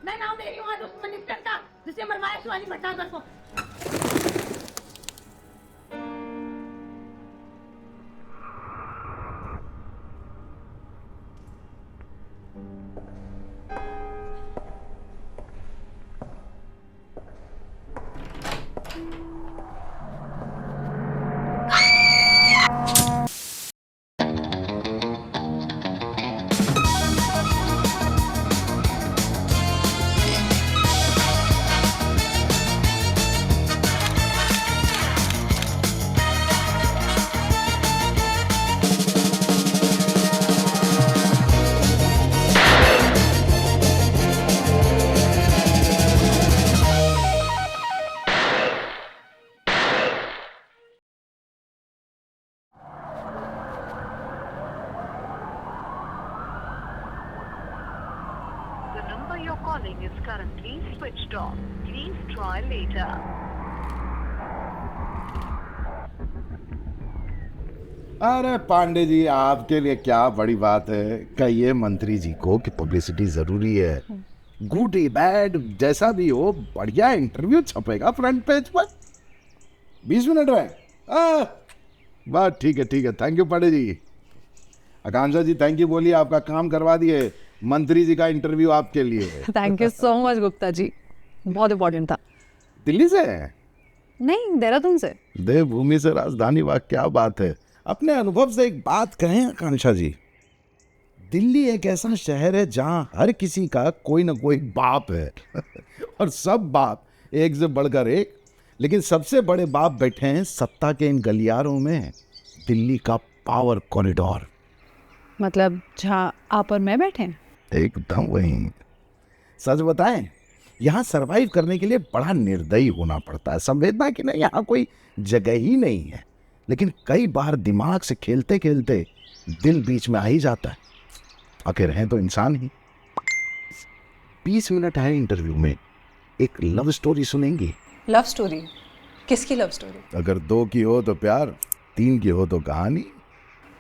मैं नाम दे रही हूँ आज उस मिनिस्टर का जिसने मरवाया शिवानी भटनागर को। The number you're calling is currently switched off. Please try later. अरे पांडे जी, आपके लिए क्या बड़ी बात है। कहिए मंत्री जी को कि पब्लिसिटी जरूरी है। गुड बैड जैसा भी हो, बढ़िया इंटरव्यू छपेगा फ्रंट पेज पर। 20 मिनट में बस ठीक है। Thank you Pandey ji. Akanksha ji thank you बोलिए, आपका काम करवा दिए। मंत्री जी का इंटरव्यू आपके लिए। Thank you so much Gupta ji, बहुत इम्पोर्टेंट था। दिल्ली से? नहीं, देहरादून से। देवभूमि से राजधानी, वाह क्या बात है। अपने अनुभव से एक बात कहें आकांक्षा जी, दिल्ली एक ऐसा शहर है जहां हर किसी का कोई ना कोई बाप है और सब बाप एक से बढ़कर एक। लेकिन सबसे बड़े बाप बैठे हैं सत्ता के इन गलियारों में, दिल्ली का पावर कॉरिडोर। मतलब जहाँ आप और मैं बैठे हैं? एकदम वही। सच बताएं, यहाँ सरवाइव करने के लिए बड़ा निर्दयी होना पड़ता है। संवेदना की नहीं, यहाँ कोई जगह ही नहीं है। लेकिन कई बार दिमाग से खेलते खेलते दिल बीच में आ ही जाता है। आखिर हैं तो इंसान ही। 20 मिनट है इंटरव्यू में, एक लव स्टोरी सुनेंगी। Love story? किसकी लव स्टोरी? अगर 2 की हो तो प्यार, 3 की हो तो कहानी।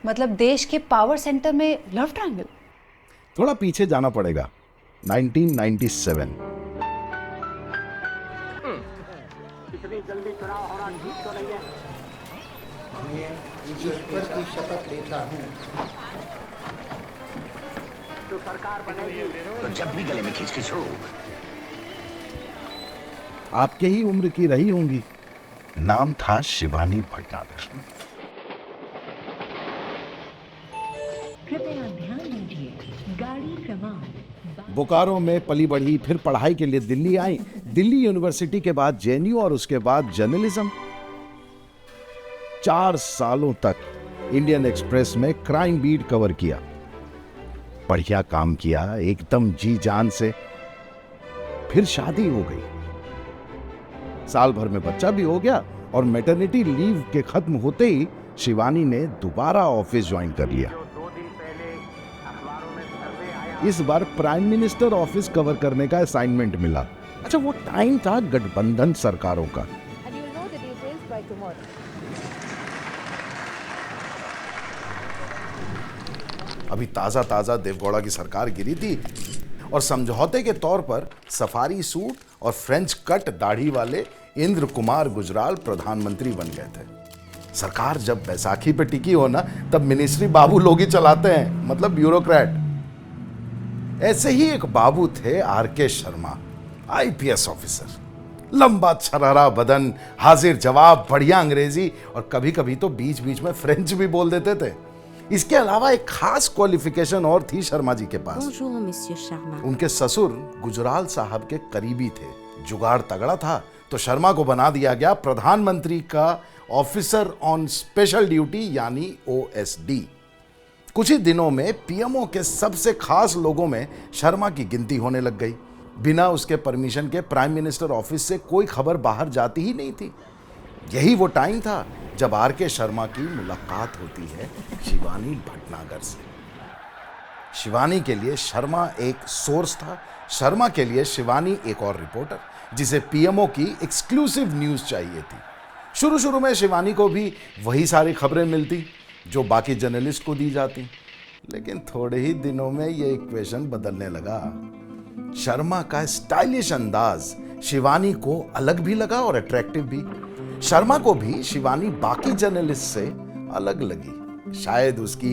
मतलब देश के पावर सेंटर में लव ट्रायंगल? थोड़ा पीछे जाना पड़ेगा, 1997। इतनी जल्दी चुनाव होना ठीक तो नहीं है। ईश्वर की शपथ लेता हूँ तो सरकार बनेगी तो जब भी गले में खिचखिच हो, आपके ही उम्र की रही होंगी। नाम था शिवानी भटनागर। कृपया ध्यान दीजिए, गाड़ी क्रमांक। बोकारो में पली बढ़ी, फिर पढ़ाई के लिए दिल्ली आई। दिल्ली यूनिवर्सिटी के बाद जेएनयू और उसके बाद जर्नलिज्म। 4 सालों तक इंडियन एक्सप्रेस में क्राइम बीट कवर किया। बढ़िया काम किया, एकदम जी जान से। फिर शादी हो गई, साल भर में बच्चा भी हो गया और मैटरनिटी लीव के खत्म होते ही शिवानी ने दोबारा ऑफिस ज्वाइन कर लिया। जो 2 दिन पहले अखबारों में सर्वे आया। इस बार प्राइम मिनिस्टर ऑफिस कवर करने का असाइनमेंट मिला। अच्छा, वो टाइम था गठबंधन सरकारों का। अभी ताजा ताजा देवगौड़ा की सरकार गिरी थी और समझौते के तौर पर सफारी सूट और फ्रेंच कट दाढ़ी वाले इंद्र कुमार गुजराल प्रधानमंत्री बन गए थे। सरकार जब बैसाखी पे टिकी हो ना, तब मिनिस्ट्री बाबू लोग ही चलाते हैं, मतलब ब्यूरोक्रेट। ऐसे ही एक बाबू थे आरके शर्मा, आईपीएस ऑफिसर। लंबा छरहरा बदन, हाजिर जवाब, बढ़िया अंग्रेजी और कभी कभी तो बीच बीच में फ्रेंच भी बोल देते थे। इसके अलावा एक खास क्वालिफिकेशन और थी शर्मा जी के पास। उनके ससुर गुजराल साहब के करीबी थे। जुगाड़ तगड़ा था तो शर्मा को बना दिया गया प्रधानमंत्री का ऑफिसर ऑन स्पेशल ड्यूटी, यानी ओएसडी। कुछ ही दिनों में पीएमओ के सबसे खास लोगों में शर्मा की गिनती होने लग गई। बिना उसके परमिशन के प्राइम मिनिस्टर ऑफिस से कोई खबर बाहर जाती ही नहीं थी। यही वो टाइम था जब आरके शर्मा की मुलाकात होती है शिवानी भटनागर से। शिवानी के लिए शर्मा एक सोर्स था, शर्मा के लिए शिवानी एक और रिपोर्टर, जिसे पीएमओ की एक्सक्लूसिव न्यूज चाहिए थी। शुरू शुरू में शिवानी को भी वही सारी खबरें मिलती जो बाकी जर्नलिस्ट को दी जाती, लेकिन थोड़े ही दिनों में ये इक्वेशन बदलने लगा। शर्मा का स्टाइलिश अंदाज शिवानी को अलग भी लगा और अट्रैक्टिव भी। शर्मा को भी शिवानी बाकी जर्नलिस्ट से अलग लगी। शायद उसकी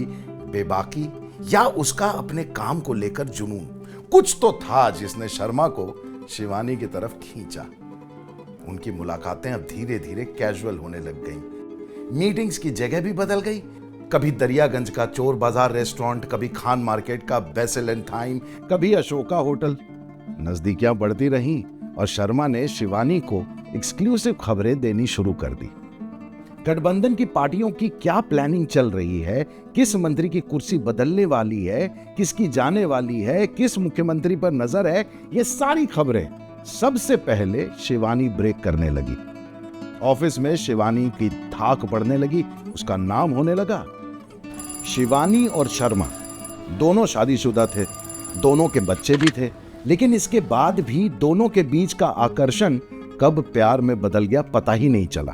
बेबाकी या उसका अपने काम को लेकर जुनून, कुछ तो था जिसने शर्मा को शिवानी की तरफ खींचा। उनकी मुलाकातें अब धीरे धीरे कैजुअल होने लग गईं। मीटिंग्स की जगह भी बदल गई। कभी दरियागंज का चोर बाजार रेस्टोरेंट, कभी खान मार्केट का बेसिल एंड थाइम, कभी अशोका होटल। नजदीकियां बढ़ती रहीं और शर्मा ने शिवानी को एक्सक्लूसिव खबरें देनी शुरू कर दी। गठबंधन की पार्टियों की क्या प्लानिंग चल रही है, किस मंत्री की कुर्सी बदलने वाली है, किसकी जाने वाली है, किस मुख्यमंत्री पर नजर है, ये सारी खबरें सबसे पहले शिवानी ब्रेक करने लगी। ऑफिस में शिवानी की धाक पड़ने लगी, उसका नाम होने लगा। शिवानी और शर्मा दोनों शादीशुदा थे, दोनों के बच्चे भी थे, लेकिन इसके बाद भी दोनों के बीच का आकर्षण कब प्यार में बदल गया पता ही नहीं चला।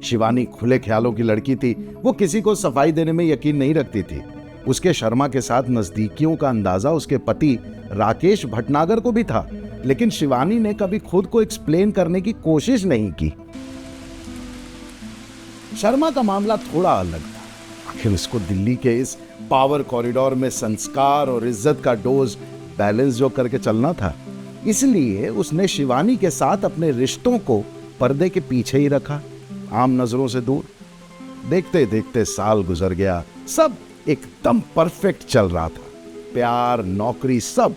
शिवानी खुले ख्यालों की लड़की थी, वो किसी को सफाई देने में यकीन नहीं रखती थी। उसके शर्मा के साथ नजदीकियों का अंदाजा उसके पति राकेश भटनागर को भी था, लेकिन शिवानी ने कभी खुद को एक्सप्लेन करने की कोशिश नहीं की। शर्मा का मामला थोड़ा अलग था। आखिर उसको दिल्ली के इस पावर कॉरिडोर में संस्कार और इज्जत का डोज बैलेंस जो करके चलना था, इसलिए उसने शिवानी के साथ अपने रिश्तों को पर्दे के पीछे ही रखा, आम नजरों से दूर। देखते देखते साल गुजर गया, सब एकदम परफेक्ट चल रहा था, प्यार, नौकरी, सब।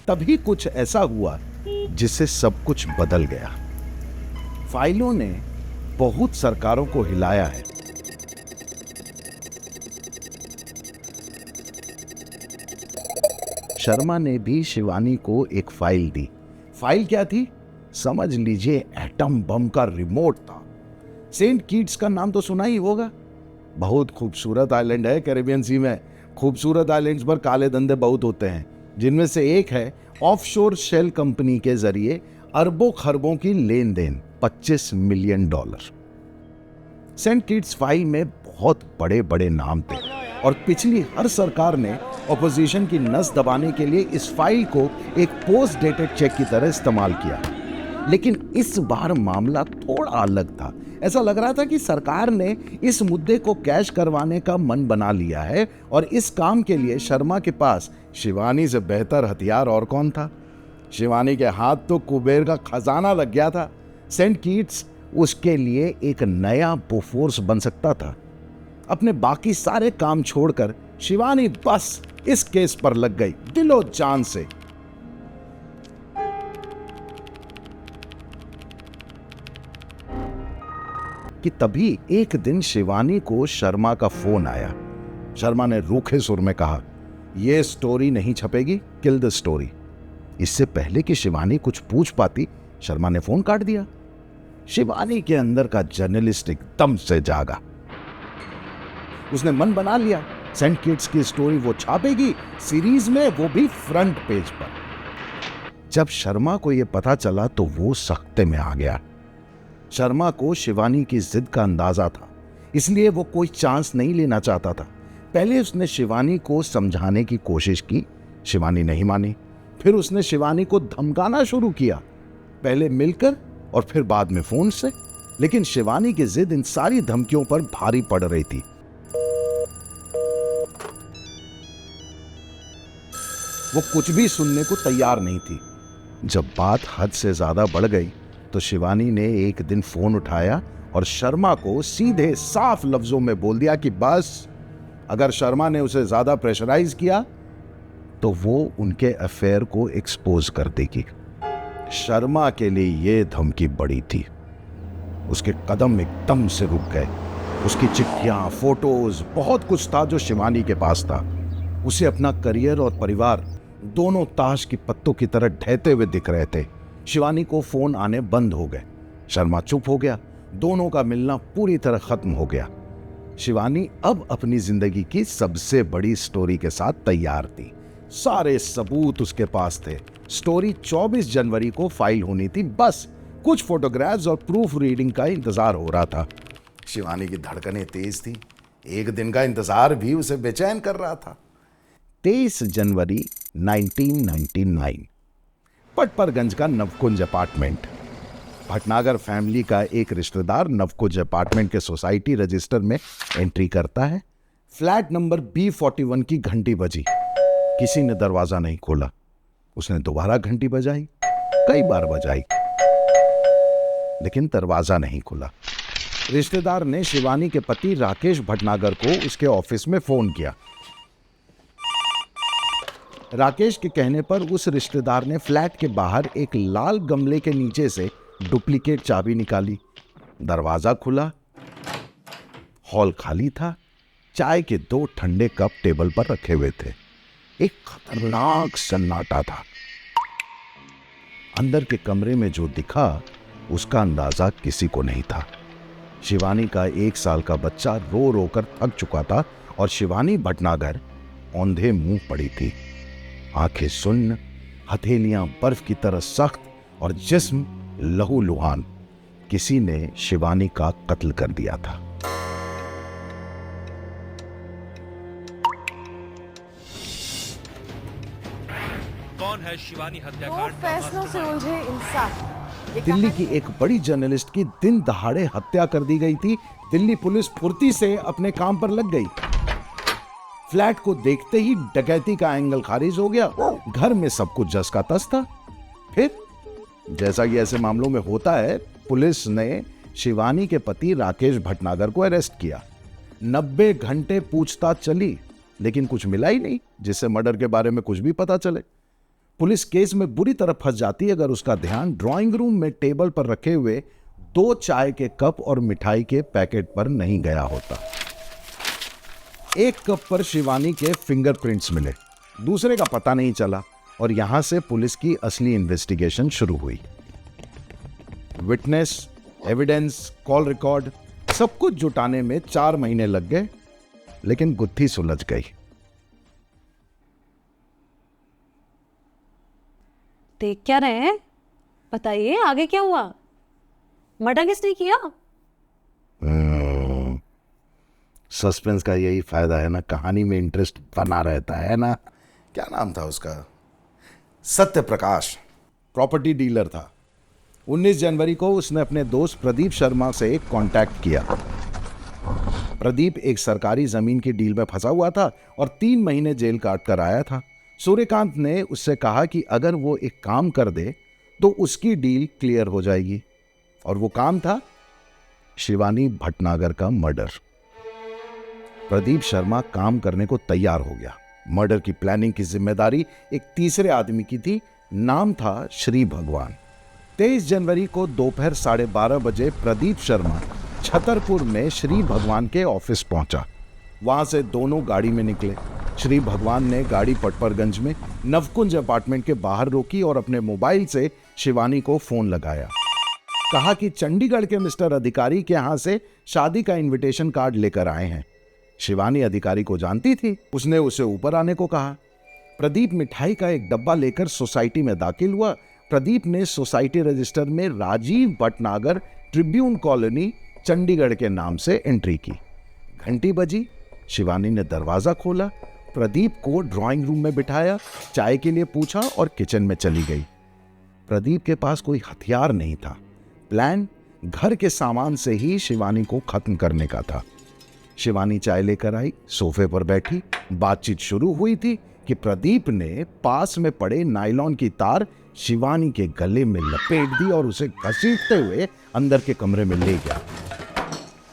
तभी कुछ ऐसा हुआ जिससे सब कुछ बदल गया। फाइलों ने बहुत सरकारों को हिलाया है। शर्मा ने भी शिवानी को एक फाइल दी। फाइल क्या थी? समझ लीजिए एटम बम का रिमोट था। सेंट किट्स का नाम तो सुना ही होगा। बहुत खूबसूरत आइलैंड है कैरिबियन सी में। खूबसूरत आइलैंड्स पर काले धंधे बहुत होते हैं, जिनमें से एक है ऑफशोर शेल कंपनी के जरिए अरबों खरबों की लेन देन, $25 मिलियन। सेंट किट्स फाइल में बहुत बड़े बड़े नाम थे और पिछली हर सरकार ने ऑपोजिशन की नस दबाने के लिए इस फाइल को एक पोस्ट डेटेड चेक की तरह इस्तेमाल किया। लेकिन इस बार मामला थोड़ा अलग था। ऐसा लग रहा था कि सरकार ने इस मुद्दे को कैश करवाने का मन बना लिया है और इस काम के लिए शर्मा के पास शिवानी से बेहतर हथियार और कौन था। शिवानी के हाथ तो कुबेर का खजाना लग गया था। सेंट किट्स उसके लिए एक नया बोफोर्स बन सकता था। अपने बाकी सारे काम छोड़कर शिवानी बस इस केस पर लग गई दिलो जान से। कि तभी एक दिन शिवानी को शर्मा का फोन आया। शर्मा ने रूखे सुर में कहा, यह स्टोरी नहीं छपेगी, किल द स्टोरी। इससे पहले कि शिवानी कुछ पूछ पाती, शर्मा ने फोन काट दिया। शिवानी के अंदर का जर्नलिस्ट एकदम से जागा। उसने मन बना लिया, सेंट किट्स की स्टोरी वो छापेगी सीरीज में, वो भी फ्रंट पेज पर। जब शर्मा को यह पता चला तो वो सख्ते में आ गया। शर्मा को शिवानी की जिद का अंदाजा था, इसलिए वो कोई चांस नहीं लेना चाहता था। पहले उसने शिवानी को समझाने की कोशिश की, शिवानी नहीं मानी। फिर उसने शिवानी को धमकाना शुरू किया, पहले मिलकर और फिर बाद में फोन से। लेकिन शिवानी की जिद इन सारी धमकियों पर भारी पड़ रही थी। वो कुछ भी सुनने को तैयार नहीं थी। जब बात हद से ज्यादा बढ़ गई तो शिवानी ने एक दिन फोन उठाया और शर्मा को सीधे साफ लफ्जों में बोल दिया कि बस अगर शर्मा ने उसे ज्यादा प्रेशराइज किया तो वो उनके अफेयर को एक्सपोज कर देगी। शर्मा के लिए यह धमकी बड़ी थी। उसके कदम एकदम से रुक गए। उसकी चिट्ठियां, फोटोज, बहुत कुछ था जो शिवानी के पास था। उसे अपना करियर और परिवार दोनों ताश की पत्तों की तरह ढहते हुए दिख रहे थे। शिवानी को फोन आने बंद हो गए। शर्मा चुप हो गया। दोनों का मिलना पूरी तरह खत्म हो गया। शिवानी अब अपनी जिंदगी की सबसे बड़ी स्टोरी के साथ तैयार थी। सारे सबूत उसके पास थे। स्टोरी 24 जनवरी को फाइल होनी थी। बस कुछ फोटोग्राफ्स और प्रूफ रीडिंग का इंतजार हो रहा था। शिवानी की धड़कनें तेज थी। एक दिन का इंतजार भी उसे बेचैन कर रहा था। 23 जनवरी 1999, पटपरगंज का नवकुंज अपार्टमेंट। भटनागर फैमिली का एक रिश्तेदार नवकुंज अपार्टमेंट के सोसाइटी रजिस्टर में एंट्री करता है। फ्लैट नंबर B41 की घंटी बजी। किसी ने दरवाजा नहीं खोला। उसने दोबारा घंटी बजाई, कई बार बजाई, लेकिन दरवाजा नहीं खुला। रिश्तेदार ने शिवानी के पति राकेश भटनागर को उसके ऑफिस में फोन किया। राकेश के कहने पर उस रिश्तेदार ने फ्लैट के बाहर एक लाल गमले के नीचे से डुप्लीकेट चाबी निकाली। दरवाजा खुला, हॉल खाली था। चाय के 2 ठंडे कप टेबल पर रखे हुए थे। एक खतरनाक सन्नाटा था। अंदर के कमरे में जो दिखा उसका अंदाजा किसी को नहीं था। शिवानी का 1 साल का बच्चा रो रो कर थक चुका था और शिवानी भटनागर औंधे मुंह पड़ी थी। आंखें सुन्न, हथेलियां बर्फ की तरह सख्त और जिस्म लहूलुहान। किसी ने शिवानी का कत्ल कर दिया था। कौन है शिवानी हत्याकांड? फैसलों से उलझे इंसान। दिल्ली की एक बड़ी जर्नलिस्ट की दिन दहाड़े हत्या कर दी गई थी। दिल्ली पुलिस फुर्ती से अपने काम पर लग गई। फ्लैट को देखते ही डकैती का एंगल खारिज हो गया। घर में सब कुछ जस का तस था। फिर जैसा कि ऐसे मामलों में होता है, पुलिस ने शिवानी के पति राकेश भटनागर को अरेस्ट किया। 90 घंटे पूछताछ चली, लेकिन कुछ मिला ही नहीं जिससे मर्डर के बारे में कुछ भी पता चले। पुलिस केस में बुरी तरह फंस जाती अगर उसका ध्यान ड्राइंग रूम में टेबल पर रखे हुए 2 चाय के कप और मिठाई के पैकेट पर नहीं गया होता। एक कप पर शिवानी के फिंगरप्रिंट्स मिले, दूसरे का पता नहीं चला और यहां से पुलिस की असली इन्वेस्टिगेशन शुरू हुई। विटनेस, एविडेंस, कॉल रिकॉर्ड सब कुछ जुटाने में 4 महीने लग गए, लेकिन गुत्थी सुलझ गई। देख क्या रहे हैं? बताइए आगे क्या हुआ? मर्डर किसने किया? सस्पेंस का यही फायदा है ना, कहानी में इंटरेस्ट बना रहता है ना। क्या नाम था उसका? सत्य प्रकाश। प्रॉपर्टी डीलर था। 19 जनवरी को उसने अपने दोस्त प्रदीप शर्मा से कांटेक्ट किया। प्रदीप एक सरकारी जमीन की डील में फंसा हुआ था और 3 महीने जेल काट कर आया था। सूर्यकांत ने उससे कहा कि अगर वो एक काम कर दे तो उसकी डील क्लियर हो जाएगी, और वो काम था शिवानी भटनागर का मर्डर। प्रदीप शर्मा काम करने को तैयार हो गया। मर्डर की प्लानिंग की जिम्मेदारी एक तीसरे आदमी की थी। नाम था श्री भगवान। 23 जनवरी को दोपहर 12:30 बजे प्रदीप शर्मा छतरपुर में श्री भगवान के ऑफिस पहुंचा। वहां से दोनों गाड़ी में निकले। श्री भगवान ने गाड़ी पटपरगंज में नवकुंज अपार्टमेंट के बाहर रोकी और अपने मोबाइल से शिवानी को फोन लगाया। कहा कि चंडीगढ़ के मिस्टर अधिकारी के यहां से शादी का इनविटेशन कार्ड लेकर आए हैं। शिवानी अधिकारी को जानती थी। उसने उसे ऊपर आने को कहा। प्रदीप मिठाई का एक डब्बा लेकर सोसाइटी में दाखिल हुआ। प्रदीप ने सोसाइटी रजिस्टर में राजीव भटनागर ट्रिब्यून कॉलोनी चंडीगढ़ के नाम से एंट्री की। घंटी बजी। शिवानी ने दरवाजा खोला, प्रदीप को ड्राइंग रूम में बिठाया, चाय के लिए पूछा और किचन में चली गई। प्रदीप के पास कोई हथियार नहीं था। प्लान घर के सामान से ही शिवानी को खत्म करने का था। शिवानी चाय लेकर आई, सोफे पर बैठी। बातचीत शुरू हुई थी कि प्रदीप ने पास में पड़े नायलॉन की तार शिवानी के गले में लपेट दी और उसे घसीटते हुए अंदर के कमरे में ले गया।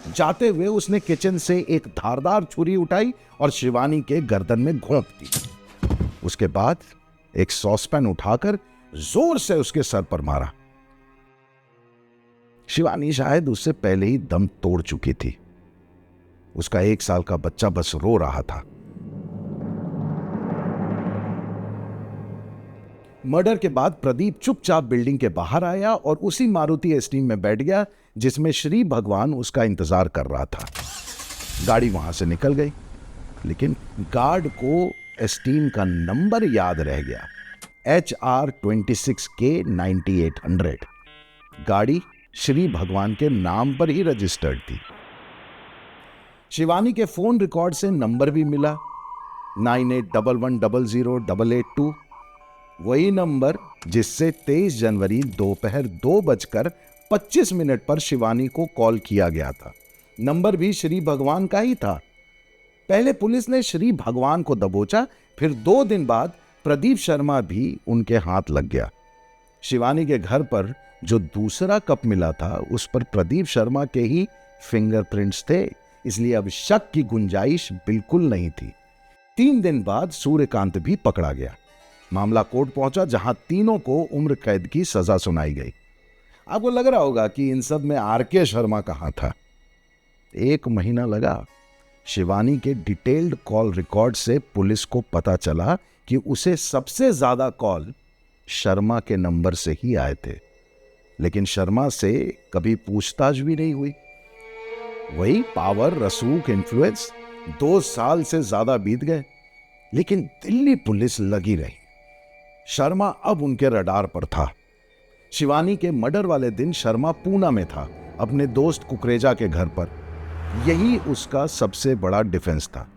जाते हुए उसने किचन से एक धारदार छुरी उठाई और शिवानी के गर्दन में घोंप दी। उसके बाद एक सॉसपैन उठाकर जोर से उसके सर पर मारा। शिवानी शायद उससे पहले ही दम तोड़ चुकी थी। उसका 1 साल का बच्चा बस रो रहा था। मर्डर के बाद प्रदीप चुपचाप बिल्डिंग के बाहर आया और उसी मारुति एस्टीम में बैठ गया जिसमें श्री भगवान उसका इंतजार कर रहा था। गाड़ी वहां से निकल गई, लेकिन गार्ड को एस्टीम का नंबर याद रह गया, HR26K 9800। गाड़ी श्री भगवान के नाम पर ही रजिस्टर्ड थी। शिवानी के फोन रिकॉर्ड से नंबर भी मिला, 9811000882, वही नंबर जिससे 23 जनवरी दोपहर 2:25 पर शिवानी को कॉल किया गया था। नंबर भी श्री भगवान का ही था। पहले पुलिस ने श्री भगवान को दबोचा, फिर 2 दिन बाद प्रदीप शर्मा भी उनके हाथ लग गया। शिवानी के घर पर जो दूसरा कप मिला था उस पर प्रदीप शर्मा के ही फिंगरप्रिंट्स थे, इसलिए अब शक की गुंजाइश बिल्कुल नहीं थी। 3 दिन बाद सूर्यकांत भी पकड़ा गया। मामला कोर्ट पहुंचा, जहां तीनों को उम्र कैद की सजा सुनाई गई। आपको लग रहा होगा कि इन सब में आरके शर्मा कहां था। 1 महीना लगा। शिवानी के डिटेल्ड कॉल रिकॉर्ड से पुलिस को पता चला कि उसे सबसे ज्यादा कॉल शर्मा के नंबर से ही आए थे, लेकिन शर्मा से कभी पूछताछ भी नहीं हुई। वही पावर, रसूख, इन्फ्लुएंस। 2 साल से ज्यादा बीत गए, लेकिन दिल्ली पुलिस लगी रही। शर्मा अब उनके रडार पर था। शिवानी के मर्डर वाले दिन शर्मा पूना में था, अपने दोस्त कुकरेजा के घर पर। यही उसका सबसे बड़ा डिफेंस था।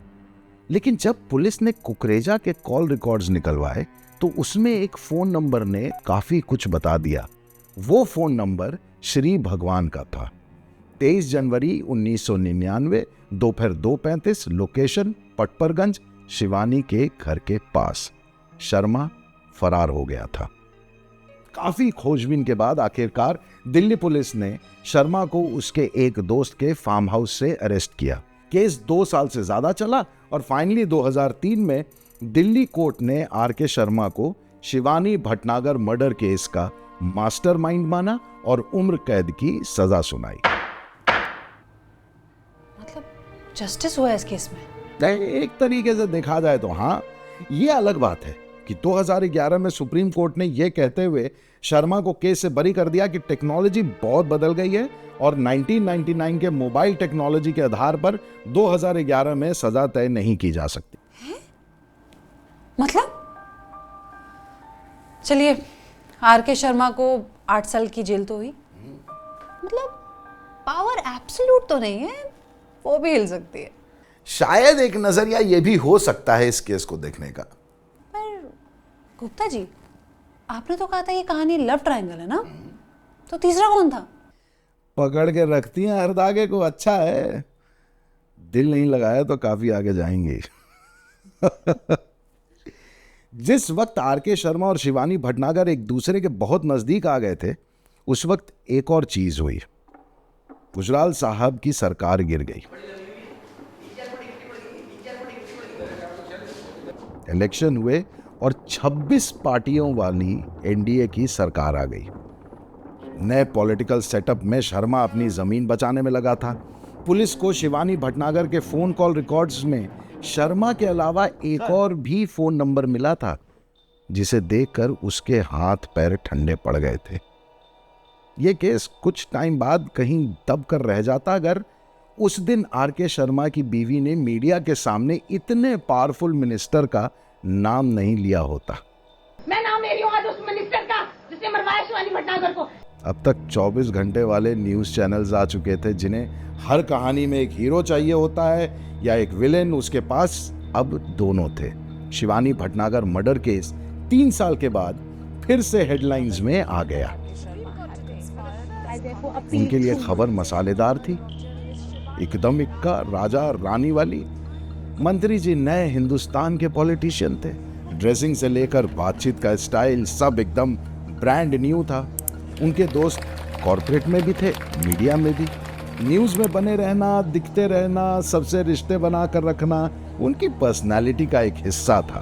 लेकिन जब पुलिस ने कुकरेजा के कॉल रिकॉर्ड्स निकलवाए तो उसमें एक फोन नंबर ने काफी कुछ बता दिया। वो फोन नंबर श्री भगवान का था। 23 जनवरी 1999 दोपहर 2:35, लोकेशन पटपरगंज, शिवानी के घर के पास। शर्मा फरार हो गया था। काफी खोजबीन के बाद आखिरकार दिल्ली पुलिस ने शर्मा को उसके एक दोस्त के फार्म हाउस से अरेस्ट किया। केस 2 साल से ज्यादा चला और फाइनली 2003 में दिल्ली कोर्ट ने आरके शर्मा को शिवानी भटनागर मर्डर केस का मास्टरमाइंड माना और उम्र कैद की सजा सुनाई। मतलब जस्टिस हुआ इस केस में? एक तरीके से देखा जाए तो हाँ। ये अलग बात है कि 2011 में सुप्रीम कोर्ट ने यह कहते हुए शर्मा को केस से बरी कर दिया कि टेक्नोलॉजी बहुत बदल गई है और 1999 के मोबाइल टेक्नोलॉजी के आधार पर 2011 में सजा तय नहीं की जा सकती। मतलब चलिए, आरके शर्मा को 8 साल की जेल तो हुई। मतलब पावर एब्सोल्यूट तो नहीं है, वो भी हिल सकती है। शायद एक नजरिया यह भी हो सकता है इस केस को देखने का। पर गुप्ता जी, आपने तो कहा था ये कहानी लव ट्रायंगल है ना, तो तीसरा कौन था? पकड़ के रखती हैं हर धागे को। अच्छा है, दिल नहीं लगाया तो काफी आगे जाएंगे। जिस वक्त आरके शर्मा और शिवानी भटनागर एक दूसरे के बहुत नजदीक आ गए थे, उस वक्त एक और चीज हुई। गुजराल साहब की सरकार गिर गई। इलेक्शन हुए और 26 पार्टियों वाली एनडीए की सरकार आ गई। नए पॉलिटिकल सेटअप में शर्मा अपनी जमीन बचाने में लगा था। पुलिस को शिवानी भटनागर के फोन कॉल रिकॉर्ड्स में शर्मा के अलावा एक और भी फोन नंबर मिला था, जिसे देखकर उसके हाथ पैर ठंडे पड़ गए थे। यह केस कुछ टाइम बाद कहीं दब कर रह जाता अगर उस दिन आरके शर्मा की बीवी ने मीडिया के सामने इतने पावरफुल मिनिस्टर का नाम नहीं लिया होता। मैं नाम ले रही हूँ आज उस मिनिस्टर का जिसने मरवाया शिवानी भटनागर को। अब तक 24 घंटे वाले न्यूज चैनल्स आ चुके थे, जिन्हें हर कहानी में एक हीरो चाहिए होता है या एक विलेन। उसके पास अब दोनों थे। शिवानी भटनागर मर्डर केस 3 साल के बाद फिर से हेडलाइंस में आ गया। उनके लिए खबर मसालेदार थी, एकदम इक्का राजा रानी वाली। मंत्री जी नए हिंदुस्तान के पॉलिटिशियन थे। ड्रेसिंग से लेकर बातचीत का स्टाइल सब एकदम ब्रांड न्यू था। उनके दोस्त कॉर्पोरेट में भी थे, मीडिया में भी। न्यूज में बने रहना, दिखते रहना, सबसे रिश्ते बना कर रखना उनकी पर्सनालिटी का एक हिस्सा था।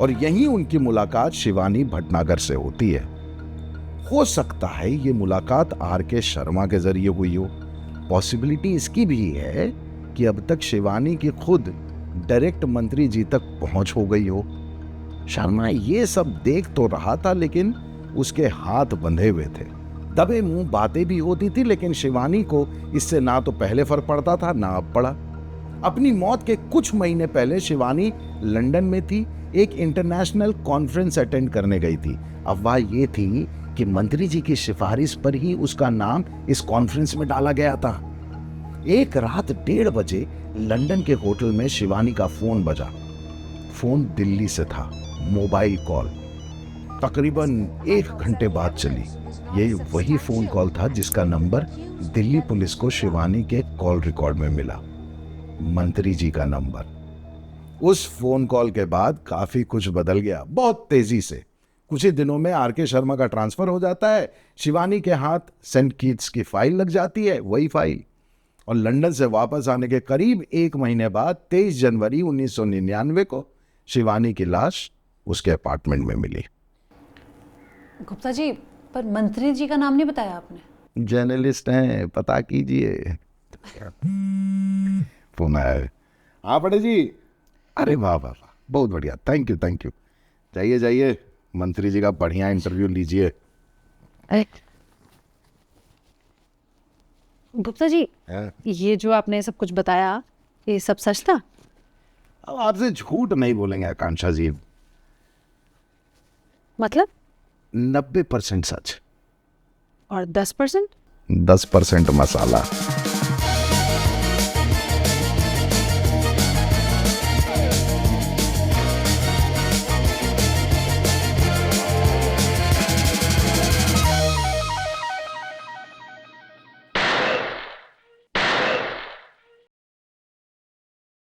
और यहीं उनकी मुलाकात शिवानी भटनागर से होती है। हो सकता है ये मुलाकात आरके शर्मा के जरिए हुई हो। पॉसिबिलिटी इसकी भी है कि अब तक शिवानी की खुद डायरेक्ट मंत्री जी तक पहुंच हो गई हो। शर्मा ये सब देख तो रहा था, लेकिन उसके हाथ बंधे हुए थे। दबे मुंह बातें भी होती थी, लेकिन शिवानी को इससे ना तो पहले फर्क पड़ता था ना अब पड़ा। अपनी मौत के कुछ महीने पहले शिवानी लंदन में थी, एक इंटरनेशनल कॉन्फ्रेंस अटेंड करने गई थी। अफवाह ये थी कि मंत्री जी की सिफारिश पर ही उसका नाम इस कॉन्फ्रेंस में डाला गया था। एक रात 1:30 बजे लंदन के होटल में शिवानी का फोन बजा। फोन दिल्ली से था, मोबाइल कॉल तकरीबन 1 घंटे बाद चली। ये वही फोन कॉल था जिसका नंबर दिल्ली पुलिस को शिवानी के कॉल रिकॉर्ड में मिला, मंत्री जी का नंबर। उस फोन कॉल के बाद काफी कुछ बदल गया, बहुत तेजी से। कुछ ही दिनों में आरके शर्मा का ट्रांसफर हो जाता है, शिवानी के हाथ सेंट कीट्स की फाइल लग जाती है, वही फाइल। और लंदन से वापस आने के करीब 1 महीने बाद 23 जनवरी 1999 को शिवानी की लाश उसके अपार्टमेंट में मिली। गुप्ता जी, पर मंत्री जी का नाम नहीं बताया आपने। जर्नलिस्ट हैं, पता कीजिए। फोन आया है। हाँ बड़े जी। अरे वाह वाह वाह, बहुत बढ़िया, थैंक यू थैंक यू। जाइए जाइए, मंत्री जी का बढ़िया इंटरव्यू लीजिए। गुप्ता जी, ये जो आपने सब कुछ बताया, ये सब सच था? अब आपसे झूठ नहीं बोलेंगे आकांक्षा जी। मतलब 90% सच और 10%? 10% मसाला।